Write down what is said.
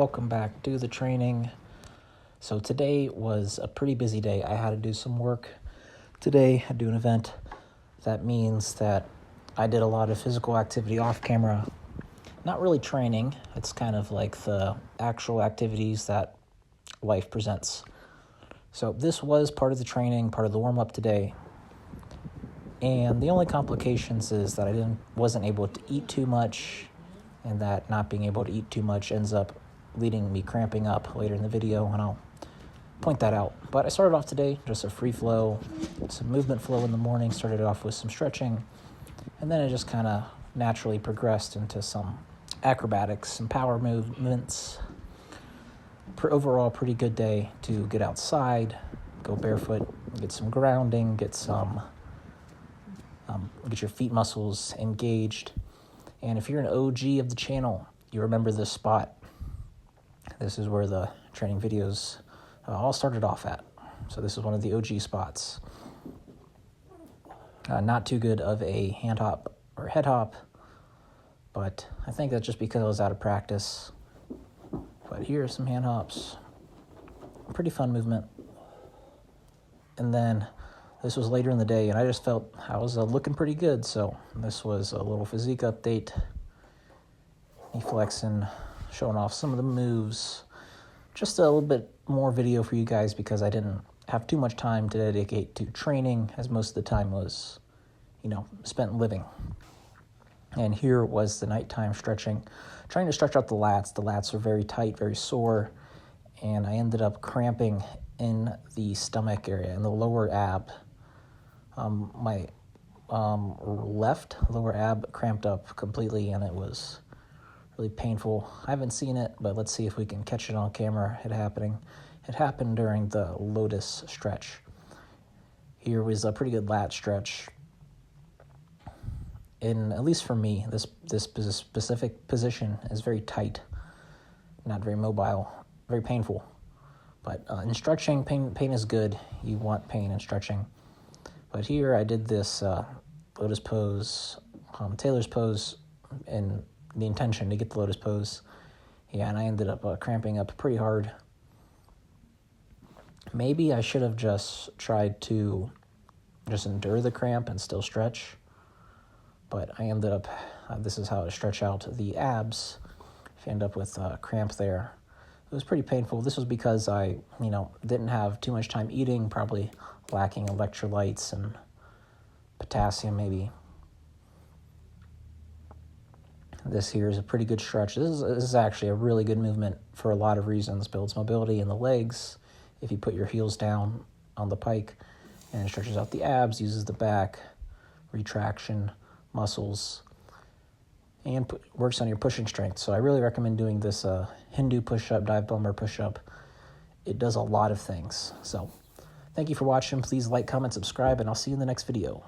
welcome back to the training. So today was a pretty busy day. I had to do some work today. I had to do an event. That means that I did a lot of physical activity off camera. Not really training. It's kind of like the actual activities that life presents. So this was part of the training, part of the warm-up today. And the only complications is that I wasn't able to eat too much, and that not being able to eat too much ends up leading me cramping up later in the video, and I'll point that out. But I started off today just a free flow, some movement flow in the morning, started off with some stretching, and then it just kind of naturally progressed into some acrobatics, some power movements. Overall, pretty good day to get outside, go barefoot, get some grounding, get your feet muscles engaged. And if you're an OG of the channel, you remember this spot. This is where the training videos all started off at. So this is one of the OG spots. Not too good of a hand hop or head hop, but I think that's just because I was out of practice. But here are some hand hops. Pretty fun movement. And then this was later in the day, and I just felt I was looking pretty good, so this was a little physique update. Me flexing, showing off some of the moves. Just a little bit more video for you guys because I didn't have too much time to dedicate to training, as most of the time was, spent living. And here was the nighttime stretching. Trying to stretch out the lats. The lats are very tight, very sore, and I ended up cramping in the stomach area, in the lower ab. My left lower ab cramped up completely, and it was really painful. I haven't seen it, but let's see if we can catch it on camera. It happened during the lotus stretch. Here was a pretty good lat stretch. At least for me, this specific position is very tight, not very mobile, very painful. But in stretching, pain is good. You want pain in stretching. But here I did this lotus pose, Taylor's pose, and the intention to get the lotus pose. Yeah, and I ended up cramping up pretty hard. Maybe I should have just tried to just endure the cramp and still stretch. But I ended up, this is how I stretch out the abs. If you end up with cramp there. It was pretty painful. This was because I, didn't have too much time eating, probably lacking electrolytes and potassium maybe. This here is a pretty good stretch. This is actually a really good movement for a lot of reasons. Builds mobility in the legs if you put your heels down on the pike, and it stretches out the abs, uses the back, retraction, muscles, and works on your pushing strength. So I really recommend doing this Hindu push-up, dive bomber push-up. It does a lot of things. So thank you for watching. Please like, comment, subscribe, and I'll see you in the next video.